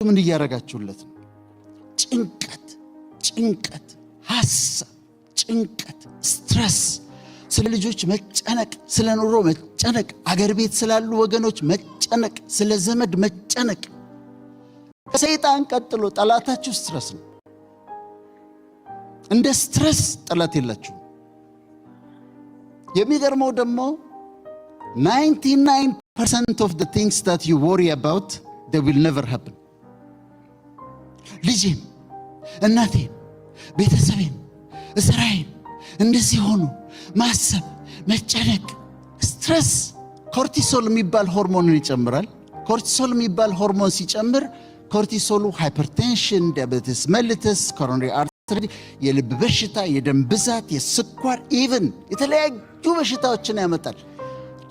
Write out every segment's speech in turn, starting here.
ምን እያረጋችሁለት ነው? ጭንቀት ሐሳብ ጭንቀት ስትረስ ስለ ልጆች መጨነቅ ስለ ኑሮ መጨነቅ አገር ቤት ስላሉ ወገኖች መጨነቅ ስለ ዘመድ መጨነቅ ከሰይጣን ቀጥሎ ጠላታችሁ ስትረስ ነው እንደ ስትረስ ጠላት የላችሁ የሚገርመው ደግሞ 99% of the things that you worry about they will never happen ልጄም እናቴም ቤተሰቤም እስራኤል እንደዚህ ሆኖ ማሰብ መጨነቅ ስትረስ ኮርቲሶል የሚባል ሆርሞንን ይጨምራል ኮርቲሶል የሚባል ሆርሞን ሲጨምር ኮርቲሶሉ ሃይፐርቴንሽን ዲያቤቲስ ሜሊተስ ኮሮነሪ አርተሪ የልብ በሽታ የደም ብዛት የስኳር ኢቭን የተለያዩ በሽታዎችን ያመጣል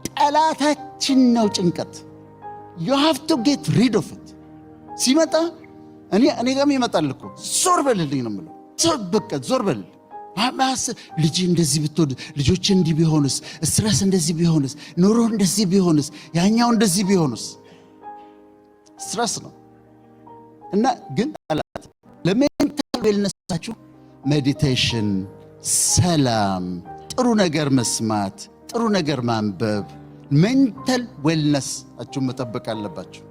ጠላታችን ነው ጭንቀት you have to get rid of it ሲመጣ እኔ ጋር ይመጣል እኮ ዞር በልልኝ ነው የምለው ዞር በል ማማስ ልጅ እንደዚህ ብትወድ ልጆች እንዲህ ቢሆንስ ስትረስ እንደዚህ ቢሆንስ ኑሮ እንደዚህ ቢሆንስ ያኛው እንደዚህ ቢሆንስ ስትረስ ነው እና ግን አላት ለሜንታል ዌልነሳችሁ ሜዲቴሽን ሰላም ጥሩ ነገር መስማት ጥሩ ነገር ማንበብ ሜንታል ዌልነስ አችሁ መጠበቅ አለባችሁ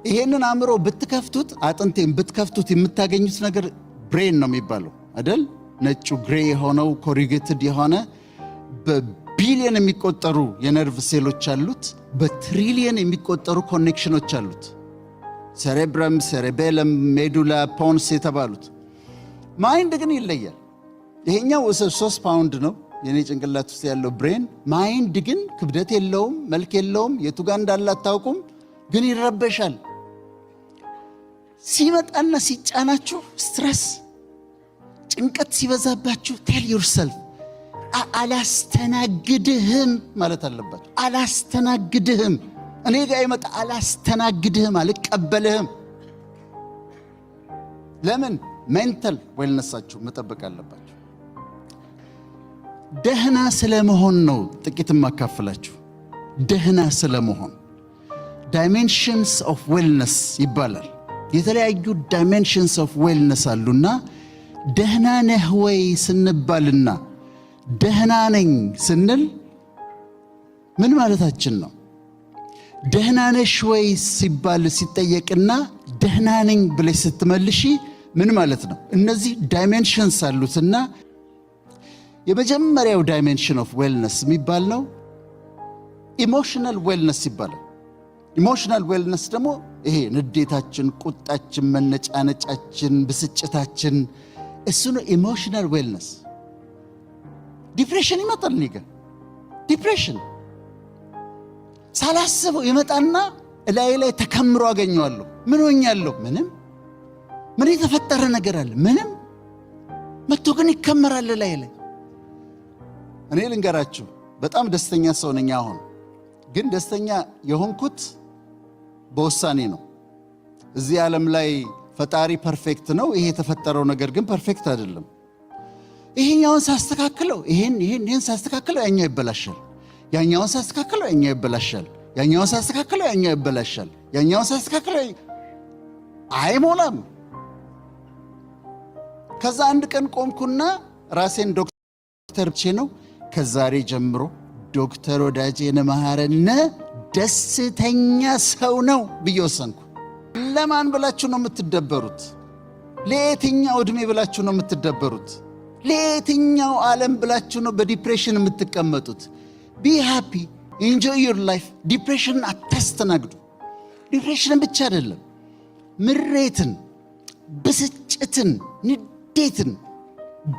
ይሄንን አእምሮ ብትከፍቱት አጥንቴን ብትከፍቱት የምታገኙት ነገር ብሬን ነው የሚባለው አይደል ነጩ ግሬ የሆነው ኮሪጌትድ የሆነ በቢሊየን የሚቆጠሩ የነርቭ ሴሎች አሉት በትሪሊየን የሚቆጠሩ ኮኔክሽኖች አሉት ሴሬብረም ሴሬቤለም ሜዱላ ፖንስ የተባሉት ማይንድ ግን ይለያል ይሄኛው 3 ፓውንድ ነው የኔ ጭንቅላት ውስጥ ያለው ብሬን ማይንድ ግን ክብደት የለውም መልክ የለውም የቱ ጋር እንዳለ አታውቁም ግን ይረበሻል ሲመጣና ሲጫናችሁ ስትረስ ጭንቀት ሲበዛባችሁ ቴል ዮርሰልፍ አላስተናግድህም ማለት አለባችሁ አላስተናግድህም እኔ ጋር ይመጣ አላስተናግድህም አልቀበልህም ለምን ሜንታል ዌልነሳችሁ መጠበቅ አለባችሁ ደህና ስለመሆን ነው ጥቂት ማካፈላችሁ ደህና ስለመሆን dimensions of wellness ይባላል የተለያዩ dimensions of wellness አሉና ደህና ነህ ወይ ስንባልና ደህና ነኝ ስንል ምን ማለታችን ነው ደህና ነሽ ወይ ሲባል ሲጠየቅና ደህና ነኝ ብለሽ ስትመልሺ ምን ማለት ነው እነዚህ dimensions አሉትና የመጀመሪያው dimension of wellness የሚባል ነው emotional wellness ይባላል ኢሞሽናል ዌልነስ ደግሞ ይሄ ንዴታችን ቁጣችን መነጫነጫችን ብስጭታችን እሱ ነው ኢሞሽናል ዌልነስ ዲፕሬሽን ይመጣል ንገ ዲፕሬሽን ሳላስበው ይመጣና ላይ ተከምሮ አገኘዋለሁ ምን ሆኛለሁ ምንም ምን የተፈጠረ ነገር አለ ምንም መጥቶ ግን ይከመራል ላይ እኔ ልንገራችሁ በጣም ደስተኛ ሰው ነኝ አሁን ግን ደስተኛ የሆንኩት በውሳኔ ነው እዚህ ዓለም ላይ ፈጣሪ ፐርፌክት ነው ይሄ የተፈጠረው ነገር ግን ፐርፌክት አይደለም ይሄኛውን ሳስተካክለው ይሄን ሳስተካክለው ያኛው ይበላሻል ያኛውን ሳስተካክለው ያኛው ይበላሻል ያኛውን ሳስተካክለው ያኛው ይበላሻል ያኛውን ሳስተካክለው አይሞላም ከዛ አንድ ቀን ቆምኩና ራሴን ዶክተር ነው ከዛሬ ጀምሮ ዶክተር ወዳጄነ መሐረነ ደስተኛ ሰው ነው ብየወሰንኩ ለማን ብላችሁ ነው የምትደበሩት ለየትኛው እድሜ ብላችሁ ነው የምትደበሩት ለየትኛው ዓለም ብላችሁ ነው በዲፕሬሽን የምትቀመጡት ቢ ሃፒ ኢንጆይ ዩር ላይፍ ዲፕሬሽን አታስተናግዱ ዲፕሬሽን ብቻ አይደለም ምሬትን ብስጭትን ንዴትን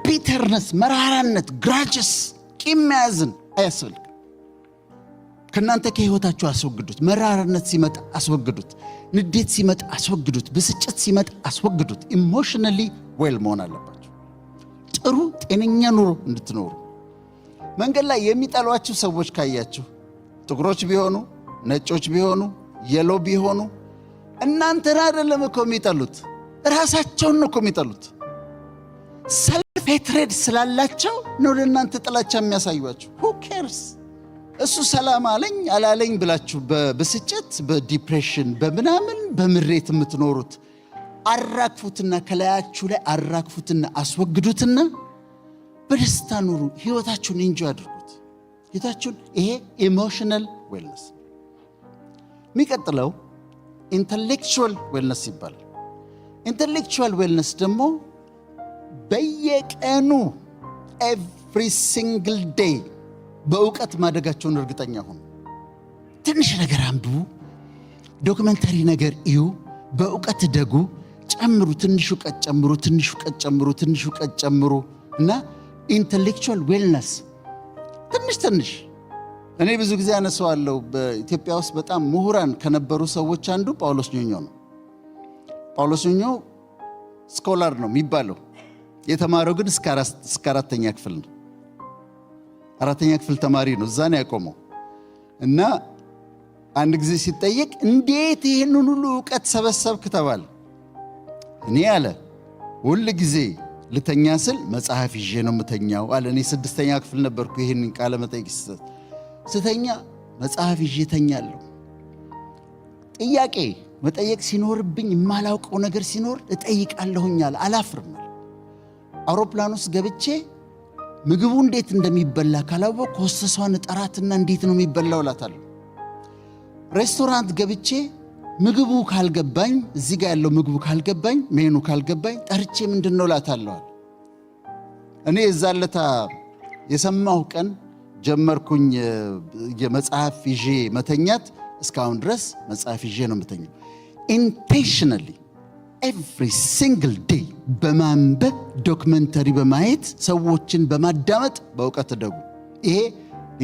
ቢተርነስ መራራነት ግራጅስ ቂም አያስፈልግ ከናንተ ከህይወታችሁ አስወግዱት መራራነት ሲመጣ አስወግዱት ንዴት ሲመጣ አስወግዱት ብስጭት ሲመጣ አስወግዱት ኢሞሽናሊ ዌል መሆን አለባችሁ ጥሩ ጤነኛ ኑሮ እንድትኖሩ መንገድ ላይ የሚጣሏችሁ ሰዎች ካያችሁ ጥቁሮች ቢሆኑ ነጮች ቢሆኑ የሎ ቢሆኑ እናንተን አይደለም እኮ የሚጣሉት ራሳቸውን ነው እኮ የሚጣሉት ሰልፍ ሄትሬድ ስላላቸው ነው ለእናንተ ጥላቻ የሚያሳዩአችሁ who cares እሱ ሰላም አለኝ አላለኝ ብላችሁ በብስጭት በዲፕሬሽን በምናምን በምሬት የምትኖሩት አራግፉትና ከላያችሁ ላይ አራግፉትና አስወግዱትና በደስታ ኑሩ። ህይወታችሁን ኢንጆይ አድርጉት። ህይወታችሁን ይሄ ኢሞሽናል ዌልነስ። የሚቀጥለው ኢንተሌክቹዋል ዌልነስ ይባላል። ኢንተሌክቹዋል ዌልነስ ደግሞ በየቀኑ ኤቭሪ ሲንግል ዴይ በእውቀት ማደጋቸውን እርግጠኛ ሁኑ። ትንሽ ነገር አንብቡ፣ ዶክመንተሪ ነገር እዩ፣ በእውቀት ደጉ፣ ጨምሩ፣ ትንሽ እውቀት ጨምሩ፣ ትንሽ እውቀት ጨምሩ፣ ትንሽ እውቀት ጨምሩ እና ኢንተሌክቹዋል ዌልነስ ትንሽ እኔ ብዙ ጊዜ አነሳዋለሁ። በኢትዮጵያ ውስጥ በጣም ምሁራን ከነበሩ ሰዎች አንዱ ጳውሎስ ኞኞ ነው። ጳውሎስ ኞኞ ስኮላር ነው የሚባለው። የተማረው ግን እስከ አራተኛ ክፍል ነው። አራተኛ ክፍል ተማሪ ነው። እዛ ነው ያቆመው እና አንድ ጊዜ ሲጠየቅ እንዴት ይህንን ሁሉ እውቀት ሰበሰብክ ተባለ። እኔ አለ ሁል ጊዜ ልተኛ ስል መጽሐፍ ይዤ ነው የምተኛው አለ። እኔ 6ኛ ክፍል ነበርኩ። ይህንን ቃለ መጠይቅ ስተኛ መጽሐፍ ይዤ ተኛለሁ። ጥያቄ መጠየቅ ሲኖርብኝ የማላውቀው ነገር ሲኖር እጠይቃለሁኛል፣ አላፍርም። አውሮፕላን ውስጥ ገብቼ ምግቡ እንዴት እንደሚበላ ካላወቅሁ ሆስተሷን እጠራትና እንዴት ነው የሚበላው እላታለሁ። ሬስቶራንት ገብቼ ምግቡ ካልገባኝ፣ እዚህ ጋር ያለው ምግቡ ካልገባኝ፣ ሜኑ ካልገባኝ ጠርቼ ምንድነው እላታለሁ። እኔ የዛለታ የሰማሁ ቀን ጀመርኩኝ የመጽሐፍ ይዤ መተኛት። እስካሁን ድረስ መጽሐፍ ይዤ ነው የምተኛው። ኢንቴንሽናሊ ኤቭሪ ሲንግል ዴይ በማንበብ ዶክመንተሪ በማየት ሰዎችን በማዳመጥ በእውቀት ደጉ። ይሄ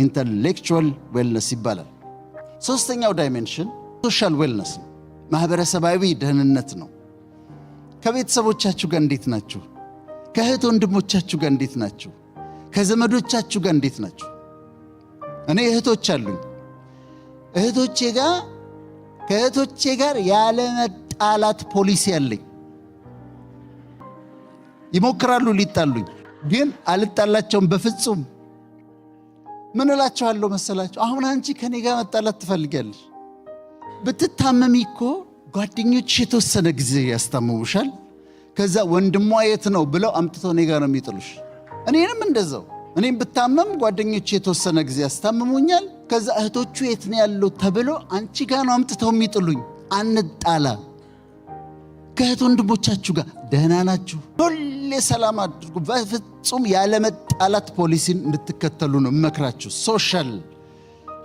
ኢንተሌክቹዋል ዌልነስ ይባላል። ሶስተኛው ዳይሜንሽን ሶሻል ዌልነስ ነው። ማህበረሰባዊ ደህንነት ነው። ከቤተሰቦቻችሁ ጋር እንዴት ናችሁ? ከእህት ወንድሞቻችሁ ጋር እንዴት ናችሁ? ከዘመዶቻችሁ ጋር እንዴት ናችሁ? እኔ እህቶች አሉኝ። ከእህቶቼ ጋር ያለ መጣላት ፖሊሲ አለኝ። ይሞክራሉ ሊጣሉኝ፣ ግን አልጣላቸውም በፍጹም። ምን እላቸዋለሁ መሰላችሁ? አሁን አንቺ ከኔ ጋር መጣላት ትፈልጊያለሽ? ብትታመሚ እኮ ጓደኞች የተወሰነ ጊዜ ያስታምሙሻል። ከዛ ወንድሟ የት ነው ብለው አምጥተው እኔ ጋር ነው የሚጥሉሽ። እኔንም እንደዛው። እኔም ብታመም ጓደኞች የተወሰነ ጊዜ ያስታምሙኛል። ከዛ እህቶቹ የት ነው ያለው ተብሎ አንቺ ጋር ነው አምጥተው የሚጥሉኝ። አንጣላ። ከእህት ወንድሞቻችሁ ጋር ደህና ናችሁ? ሁሌ ሰላም አድርጉ። በፍጹም ያለ መጣላት ፖሊሲን እንድትከተሉ ነው እመክራችሁ። ሶሻል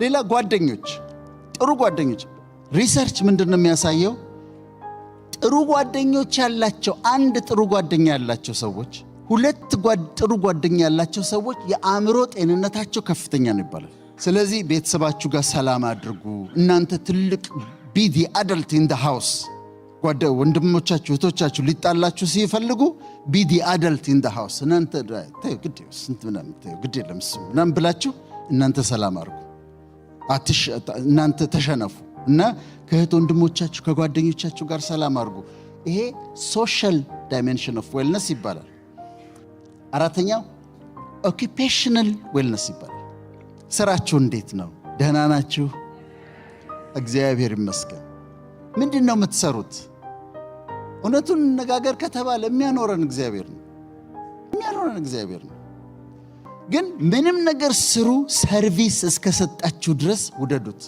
ሌላ ጓደኞች፣ ጥሩ ጓደኞች። ሪሰርች ምንድን ነው የሚያሳየው? ጥሩ ጓደኞች ያላቸው አንድ ጥሩ ጓደኛ ያላቸው ሰዎች፣ ሁለት ጥሩ ጓደኛ ያላቸው ሰዎች የአእምሮ ጤንነታቸው ከፍተኛ ነው ይባላል። ስለዚህ ቤተሰባችሁ ጋር ሰላም አድርጉ። እናንተ ትልቅ ቢዲ አደልት ኢን ዘ ሃውስ። ወንድሞቻችሁ እህቶቻችሁ ሊጣላችሁ ሲፈልጉ ቢዲ አደልት ኢን ዘ ሃውስ። እናንተ ግድ ስንት ምናምን ግድ የለም ምናምን ብላችሁ እናንተ ሰላም አድርጉ። እናንተ ተሸነፉ እና ከእህት ወንድሞቻችሁ ከጓደኞቻችሁ ጋር ሰላም አድርጉ። ይሄ ሶሻል ዳይሜንሽን ኦፍ ዌልነስ ይባላል። አራተኛው ኦኪፔሽናል ዌልነስ ይባላል። ስራችሁ እንዴት ነው? ደህና ናችሁ? እግዚአብሔር ይመስገን። ምንድን ነው የምትሰሩት? እውነቱን ነጋገር ከተባለ የሚያኖረን እግዚአብሔር ነው። ግን ምንም ነገር ስሩ፣ ሰርቪስ እስከሰጣችሁ ድረስ ውደዱት።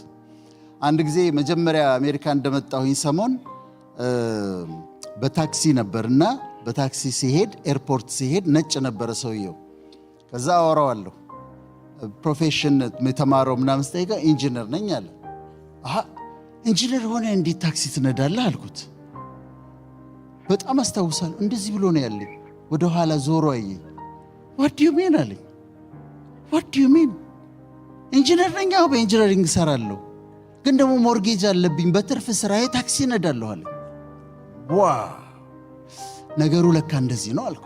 አንድ ጊዜ መጀመሪያ አሜሪካ እንደመጣሁኝ ሰሞን በታክሲ ነበርና በታክሲ ሲሄድ ኤርፖርት ሲሄድ ነጭ ነበረ ሰውየው። ከዛ አወራዋለሁ። ፕሮፌሽን የተማረው ምናምን ስጠይቀ ኢንጂነር ነኝ አለ። ኢንጂነር ሆነ እንዴት ታክሲ ትነዳለህ አልኩት። በጣም አስታውሳለሁ። እንደዚህ ብሎ ነው ያለኝ። ወደ ኋላ ዞሮ አየኝ። what do you mean አለኝ። what do you mean? ኢንጂነር ነኝ። አዎ በኢንጂነሪንግ እሰራለሁ፣ ግን ደግሞ ሞርጌጅ አለብኝ። በትርፍ ስራዬ ታክሲ እነዳለሁ አለኝ። ነገሩ ለካ እንደዚህ ነው አልኩ።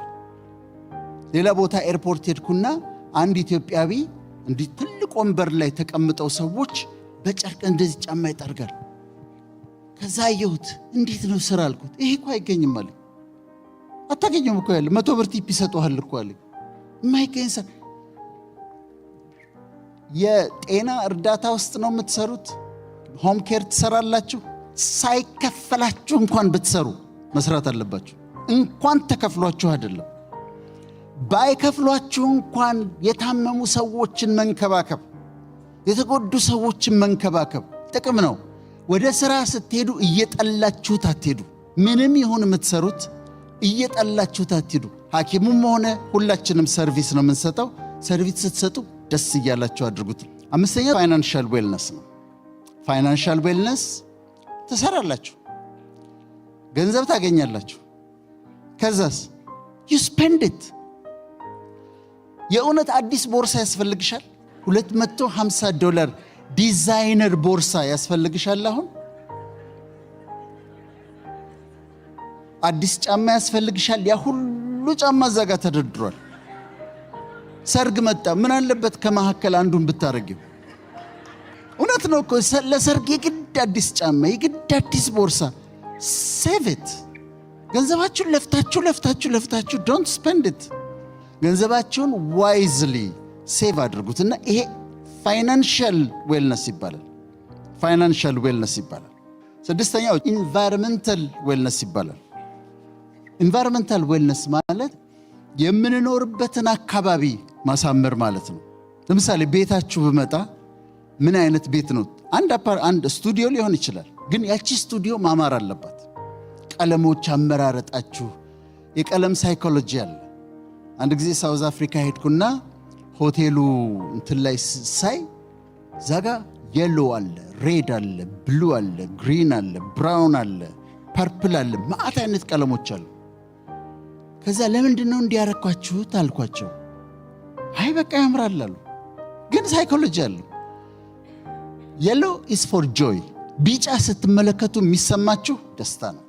ሌላ ቦታ ኤርፖርት ሄድኩና አንድ ኢትዮጵያዊ እንዲህ ትልቅ ወንበር ላይ ተቀምጠው ሰዎች በጨርቅ እንደዚህ ጫማ ይጠርጋል። ከዛ አየሁት። እንዴት ነው ስራ አልኩት። ይሄ እኮ አይገኝም አለኝ። አታገኘውም እኮ ያለ 100 ብር ቲፕ ይሰጡሃል እኮ አለኝ። የማይገኝ ስራ የጤና እርዳታ ውስጥ ነው የምትሰሩት፣ ሆም ኬር ትሰራላችሁ፣ ሳይከፈላችሁ እንኳን ብትሰሩ መስራት አለባችሁ። እንኳን ተከፍሏችሁ አይደለም፣ ባይከፍሏችሁ እንኳን የታመሙ ሰዎችን መንከባከብ፣ የተጎዱ ሰዎችን መንከባከብ ጥቅም ነው። ወደ ሥራ ስትሄዱ እየጠላችሁት አትሄዱ። ምንም ይሁን የምትሰሩት እየጠላችሁት አትሄዱ። ሐኪሙም ሆነ ሁላችንም ሰርቪስ ነው የምንሰጠው። ሰርቪስ ስትሰጡ ደስ እያላችሁ አድርጉት። አምስተኛው ፋይናንሻል ዌልነስ ነው። ፋይናንሻል ዌልነስ ትሰራላችሁ፣ ገንዘብ ታገኛላችሁ። ከዛስ you spend it። የእውነት አዲስ ቦርሳ ያስፈልግሻል? $250 ዲዛይነር ቦርሳ ያስፈልግሻል? አሁን አዲስ ጫማ ያስፈልግሻል? ያ ሁሉ ጫማ እዛ ጋር ተደርድሯል። ሰርግ መጣ፣ ምን አለበት ከመካከል አንዱን ብታረጊው? እውነት ነው እኮ ለሰርግ የግድ አዲስ ጫማ፣ የግድ አዲስ ቦርሳ። ሴቭ ኢት። ገንዘባችሁን ለፍታችሁ ዶንት ስፔንድ ኢት። ገንዘባችሁን ዋይዝሊ ሴቭ አድርጉትና ይሄ ፋይናንሻል ዌልነስ ይባላል። ፋይናንሻል ዌልነስ ይባላል። ስድስተኛው ኢንቫይሮንመንታል ዌልነስ ይባላል። ኢንቫይሮንመንታል ዌልነስ ማለት የምንኖርበትን አካባቢ ማሳመር ማለት ነው። ለምሳሌ ቤታችሁ ብመጣ ምን አይነት ቤት ነው? አንድ ስቱዲዮ ሊሆን ይችላል፣ ግን ያቺ ስቱዲዮ ማማር አለባት። ቀለሞች አመራረጣችሁ፣ የቀለም ሳይኮሎጂ አለ። አንድ ጊዜ ሳውዝ አፍሪካ ሄድኩና ሆቴሉ እንትን ላይ ሳይ ዛጋ የሎ አለ፣ ሬድ አለ፣ ብሉ አለ፣ ግሪን አለ፣ ብራውን አለ፣ ፐርፕል አለ፣ ማአት አይነት ቀለሞች አሉ። ከዛ ለምንድን ነው እንዲያረኳችሁት አልኳቸው። አይ በቃ ያምራል አሉ። ግን ሳይኮሎጂ አለ። የሎ ኢስ ፎር ጆይ። ቢጫ ስትመለከቱ የሚሰማችሁ ደስታ ነው።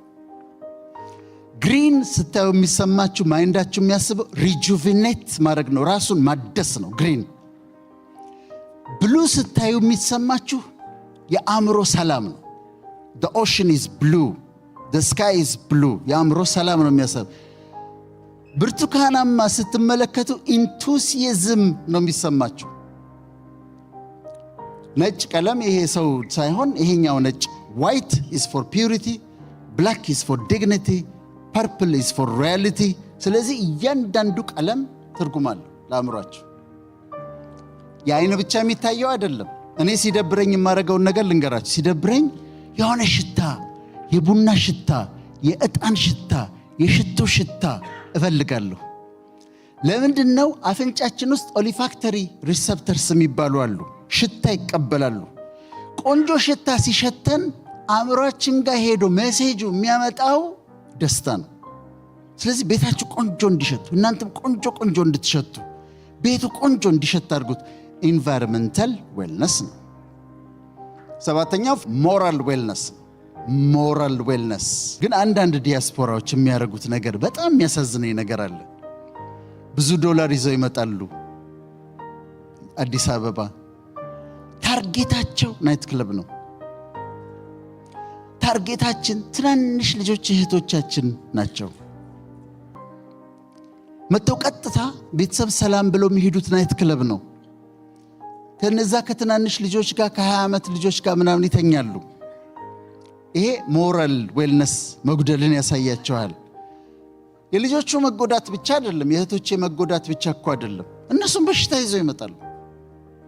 ግሪን ስታዩ የሚሰማችሁ ማይንዳችሁ የሚያስበው ሪጁቪኔት ማድረግ ነው፣ ራሱን ማደስ ነው ግሪን። ብሉ ስታዩ የሚሰማችሁ የአእምሮ ሰላም ነው። the ocean is blue, the sky is blue። የአእምሮ ሰላም ነው የሚያሰብ። ብርቱካናማ ስትመለከቱ ኢንቱሲያዝም ነው የሚሰማችሁ። ነጭ ቀለም ይሄ ሰው ሳይሆን ይሄኛው ነጭ። ዋይት is for purity, black is for dignity, purple is for reality። ስለዚህ እያንዳንዱ ቀለም ትርጉም አለው ለአእምሯችሁ። የአይን ብቻ የሚታየው አይደለም። እኔ ሲደብረኝ የማደርገውን ነገር ልንገራችሁ። ሲደብረኝ የሆነ ሽታ፣ የቡና ሽታ፣ የዕጣን ሽታ፣ የሽቶ ሽታ እፈልጋለሁ። ለምንድን ነው? አፍንጫችን ውስጥ ኦሊፋክተሪ ሪሰፕተርስ የሚባሉ አሉ፣ ሽታ ይቀበላሉ። ቆንጆ ሽታ ሲሸተን አእምሯችን ጋር ሄዶ ሜሴጁ የሚያመጣው ደስታ ነው። ስለዚህ ቤታችሁ ቆንጆ እንዲሸቱ፣ እናንተም ቆንጆ እንድትሸቱ፣ ቤቱ ቆንጆ እንዲሸት አድርጉት። ኢንቫይሮንመንታል ዌልነስ ነው። ሰባተኛው ሞራል ዌልነስ። ሞራል ዌልነስ ግን አንዳንድ ዲያስፖራዎች የሚያደርጉት ነገር በጣም የሚያሳዝነኝ ነገር አለ። ብዙ ዶላር ይዘው ይመጣሉ አዲስ አበባ። ታርጌታቸው ናይት ክለብ ነው። ታርጌታችን ትናንሽ ልጆች እህቶቻችን ናቸው። መተው ቀጥታ ቤተሰብ ሰላም ብለው የሚሄዱት ናይት ክለብ ነው። ከነዛ ከትናንሽ ልጆች ጋር ከ20 ዓመት ልጆች ጋር ምናምን ይተኛሉ። ይሄ ሞራል ዌልነስ መጉደልን ያሳያቸዋል። የልጆቹ መጎዳት ብቻ አይደለም፣ የእህቶቼ መጎዳት ብቻ እኮ አይደለም። እነሱም በሽታ ይዘው ይመጣሉ፣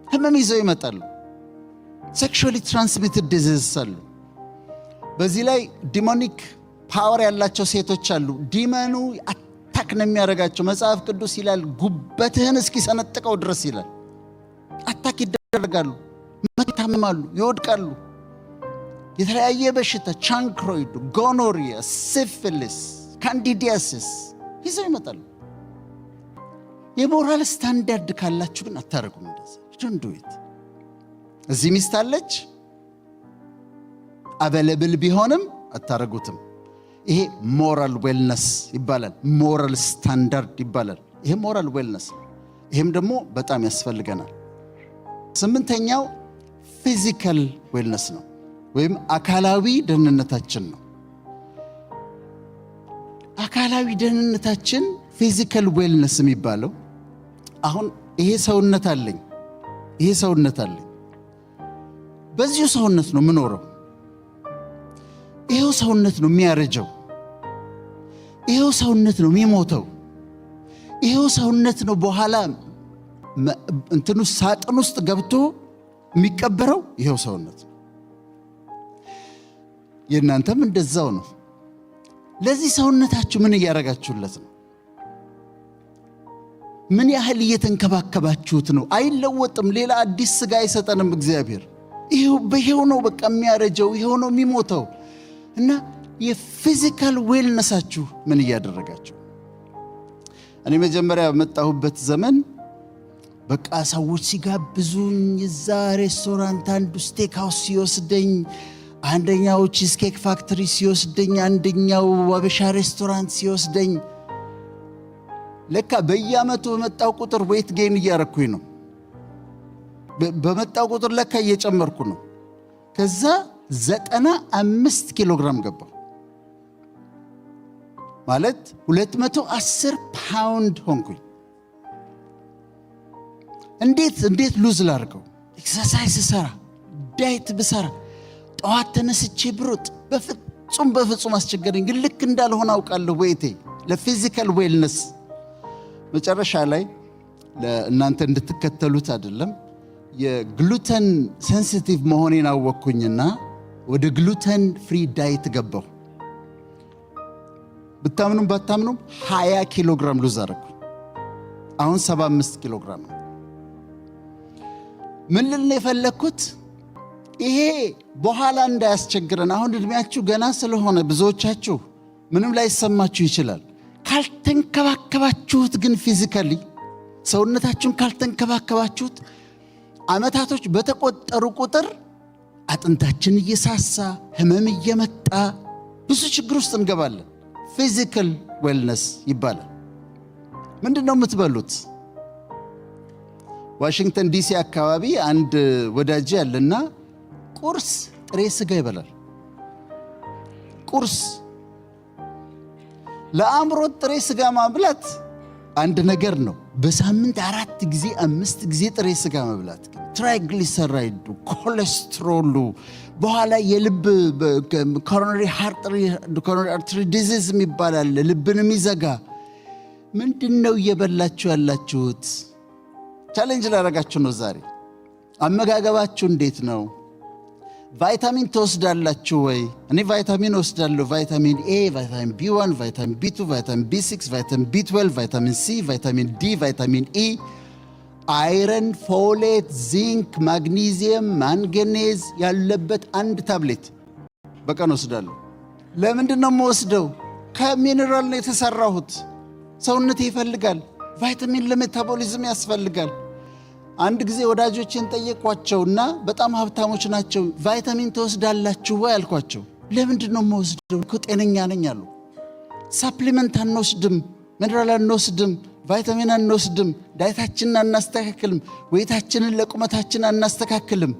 ህመም ይዘው ይመጣሉ። ሴክሹዋሊ ትራንስሚትድ ዲዚዝ አሉ። በዚህ ላይ ዲሞኒክ ፓወር ያላቸው ሴቶች አሉ። ዲመኑ አታክ ነው የሚያደርጋቸው። መጽሐፍ ቅዱስ ይላል ጉበትህን እስኪሰነጥቀው ድረስ ይላል። አታክ ይደረጋሉ፣ ይታመማሉ፣ ይወድቃሉ። የተለያየ በሽታ ቻንክሮይድ፣ ጎኖሪያ፣ ሲፊሊስ፣ ካንዲዲያሲስ ይዘው ይመጣሉ። የሞራል ስታንዳርድ ካላችሁ ግን አታረጉም። እንደዚህ ዶንት ዱ ኢት። እዚህ ሚስት አለች አቬለብል ቢሆንም አታረጉትም። ይሄ ሞራል ዌልነስ ይባላል። ሞራል ስታንዳርድ ይባላል። ይሄ ሞራል ዌልነስ። ይሄም ደግሞ በጣም ያስፈልገናል። ስምንተኛው ፊዚካል ዌልነስ ነው፣ ወይም አካላዊ ደህንነታችን ነው። አካላዊ ደህንነታችን ፊዚካል ዌልነስ የሚባለው አሁን ይሄ ሰውነት አለኝ፣ ይሄ ሰውነት አለኝ። በዚሁ ሰውነት ነው የምኖረው። ይሄው ሰውነት ነው የሚያረጀው። ይሄው ሰውነት ነው የሚሞተው። ይሄው ሰውነት ነው በኋላ እንትኑ ሳጥን ውስጥ ገብቶ የሚቀበረው። ይሄው ሰውነት ነው። የእናንተም እንደዛው ነው። ለዚህ ሰውነታችሁ ምን እያደረጋችሁለት ነው? ምን ያህል እየተንከባከባችሁት ነው? አይለወጥም። ሌላ አዲስ ስጋ አይሰጠንም እግዚአብሔር። ይሄው ነው በቃ የሚያረጀው፣ ይሄው ነው የሚሞተው። እና የፊዚካል ዌልነሳችሁ ምን እያደረጋችሁ? እኔ መጀመሪያ በመጣሁበት ዘመን በቃ ሰዎች ሲጋብዙኝ እዛ ሬስቶራንት አንዱ ስቴክ ሃውስ ሲወስደኝ፣ አንደኛው ቺዝ ኬክ ፋክተሪ ሲወስደኝ፣ አንደኛው አበሻ ሬስቶራንት ሲወስደኝ ለካ በየዓመቱ በመጣው ቁጥር ዌት ጌን እያረኩኝ ነው። በመጣው ቁጥር ለካ እየጨመርኩ ነው። ከዛ 95 ኪሎ ግራም ገባሁ ማለት 210 ፓውንድ ሆንኩኝ። እንዴት ሉዝ ላድርገው? ኤክሰርሳይዝ ሰራ፣ ዳይት ብሰራ፣ ጠዋት ተነስቼ ብሮጥ በፍጹም አስቸገረኝ። ግን ልክ እንዳልሆነ አውቃለሁ። ወይቴ ለፊዚካል ዌልነስ መጨረሻ ላይ ለእናንተ እንድትከተሉት አይደለም የግሉተን ሴንሲቲቭ መሆኔን አወቅኩኝና ወደ ግሉተን ፍሪ ዳይት ገባሁ። ብታምኑም ባታምኑም 20 ኪሎ ግራም ሉዝ አደረኩ። አሁን 75 ኪሎ ግራም ነው። ምን ልል ነው የፈለግኩት? ይሄ በኋላ እንዳያስቸግረን። አሁን እድሜያችሁ ገና ስለሆነ ብዙዎቻችሁ ምንም ላይሰማችሁ ይችላል። ካልተንከባከባችሁት ግን ፊዚካሊ ሰውነታችሁን ካልተንከባከባችሁት ዓመታቶች በተቆጠሩ ቁጥር አጥንታችን እየሳሳ ህመም እየመጣ ብዙ ችግር ውስጥ እንገባለን። ፊዚካል ዌልነስ ይባላል። ምንድነው የምትበሉት? ዋሽንግተን ዲሲ አካባቢ አንድ ወዳጅ ያለና ቁርስ ጥሬ ስጋ ይበላል። ቁርስ ለአእምሮ ጥሬ ስጋ ማብላት አንድ ነገር ነው። በሳምንት 4 ጊዜ 5 ጊዜ ጥሬ ስጋ መብላት ግን ትራይግሊሰራይዱ፣ ኮሌስትሮሉ በኋላ የልብ ኮሮነሪ አርተሪ ዲዚዝ የሚባላል ልብን የሚዘጋ ምንድነው እየበላችሁ ያላችሁት? ቻሌንጅ ላደርጋችሁ ነው ዛሬ። አመጋገባችሁ እንዴት ነው? ቫይታሚን ትወስዳላችሁ ወይ? እኔ ቫይታሚን ወስዳለሁ። ቫይታሚን ኤ፣ ቫይታሚን ቢ1፣ ቫይታሚን ቢ2፣ ቫይታሚን ቢ6፣ ቫይታሚን ቢ12፣ ቫይታሚን ሲ፣ ቫይታሚን ዲ፣ ቫይታሚን ኢ፣ አይረን፣ ፎሌት፣ ዚንክ፣ ማግኒዚየም፣ ማንገኔዝ ያለበት አንድ ታብሌት በቀን ወስዳለሁ። ለምንድን ነው የምወስደው? ከሚነራል ነው የተሰራሁት። ሰውነቴ ይፈልጋል። ቫይታሚን ለሜታቦሊዝም ያስፈልጋል። አንድ ጊዜ ወዳጆችን ጠየቋቸውና በጣም ሀብታሞች ናቸው። ቫይታሚን ትወስዳላችሁ ወይ አልኳቸው። ለምንድን ነው የምወስደው? እኮ ጤነኛ ነኝ አሉ። ሳፕሊመንት አንወስድም፣ ሚነራል አንወስድም፣ ቫይታሚን አንወስድም፣ ዳይታችንን አናስተካክልም፣ ወይታችንን ለቁመታችን አናስተካክልም።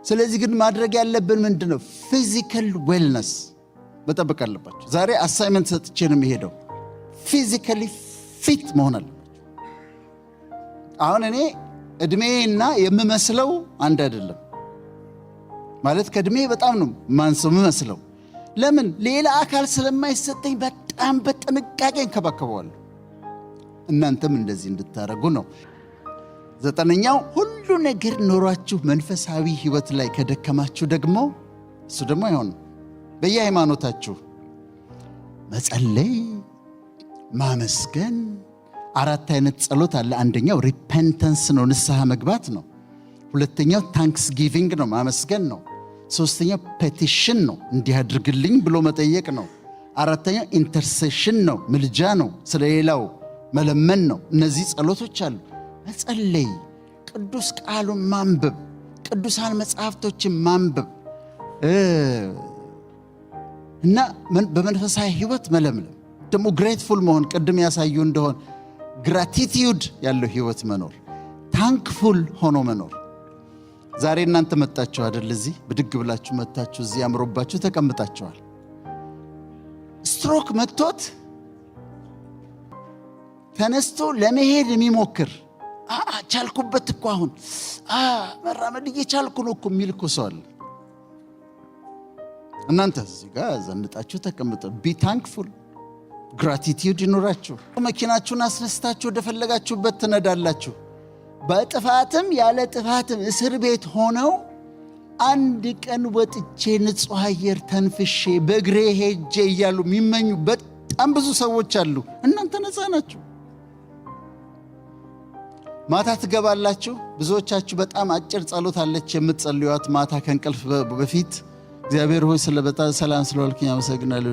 ስለዚህ ግን ማድረግ ያለብን ምንድን ነው? ፊዚካል ዌልነስ መጠበቅ አለባቸው። ዛሬ አሳይመንት ሰጥቼ ነው የሚሄደው። ፊዚካሊ ፊት መሆን አለባቸው። አሁን እኔ እድሜና የምመስለው አንድ አይደለም ማለት ከእድሜ በጣም ነው ማንሰው የምመስለው። ለምን? ሌላ አካል ስለማይሰጠኝ በጣም በጥንቃቄ እንከባከበዋለሁ። እናንተም እንደዚህ እንድታረጉ ነው። 9ኛው ሁሉ ነገር ኖሯችሁ መንፈሳዊ ህይወት ላይ ከደከማችሁ ደግሞ እሱ ደግሞ አይሆንም። በየሃይማኖታችሁ መጸለይ፣ ማመስገን 4 አይነት ጸሎት አለ። አንደኛው ሪፔንተንስ ነው፣ ንስሐ መግባት ነው። ሁለተኛው ታንክስ ጊቪንግ ነው፣ ማመስገን ነው። ሶስተኛው ፔቲሽን ነው፣ እንዲያድርግልኝ ብሎ መጠየቅ ነው። አራተኛው ኢንተርሴሽን ነው፣ ምልጃ ነው፣ ስለሌላው መለመን ነው። እነዚህ ጸሎቶች አሉ። መጸለይ፣ ቅዱስ ቃሉን ማንበብ፣ ቅዱሳን መጽሐፍቶችን ማንበብ እና በመንፈሳዊ ህይወት መለምለም፣ ደግሞ ግሬትፉል መሆን፣ ቅድም ያሳዩ እንደሆን ግራቲቲዩድ ያለው ህይወት መኖር፣ ታንክፉል ሆኖ መኖር። ዛሬ እናንተ መጣችሁ አይደል? እዚህ ብድግ ብላችሁ መጣችሁ፣ እዚህ አምሮባችሁ ተቀምጣችኋል። ስትሮክ መጥቶት ተነስቶ ለመሄድ የሚሞክር ቻልኩበት እኮ አሁን መራመድ እየቻልኩ ነው እኮ የሚል እኮ ሰው አለ። እናንተ እዚህ ጋር ዘንጣችሁ ተቀምጡ። ቢ ታንክፉል፣ ግራቲቲዩድ ይኖራችሁ። መኪናችሁን አስነስታችሁ ወደፈለጋችሁበት ትነዳላችሁ። በጥፋትም ያለ ጥፋትም እስር ቤት ሆነው አንድ ቀን ወጥቼ ንጹሕ አየር ተንፍሼ በእግሬ ሄጄ እያሉ የሚመኙ በጣም ብዙ ሰዎች አሉ። እናንተ ነፃ ናችሁ። ማታ ትገባላችሁ። ብዙዎቻችሁ በጣም አጭር ጸሎት አለች የምትጸልዩት ማታ ከእንቅልፍ በፊት እግዚአብሔር ሆይ ስለበጣም ሰላም ስለዋልክኝ አመሰግናለሁ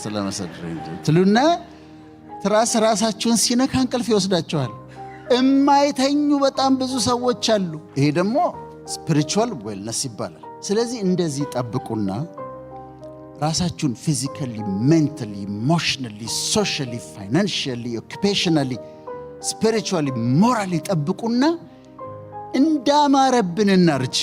ስለመሰድረኝ ትሉና ራሳችሁን ሲነካ እንቅልፍ ይወስዳችኋል። እማይተኙ በጣም ብዙ ሰዎች አሉ። ይሄ ደግሞ ስፒሪቹዋል ዌልነስ ይባላል። ስለዚህ እንደዚህ ጠብቁና ራሳችሁን ፊዚካሊ፣ ሜንታሊ፣ ኢሞሽናሊ፣ ሶሻሊ፣ ፋይናንሻሊ፣ ኦኩፔሽናሊ፣ ስፒሪቹዋሊ፣ ሞራሊ ጠብቁና እንዳማረብን እናርጅ።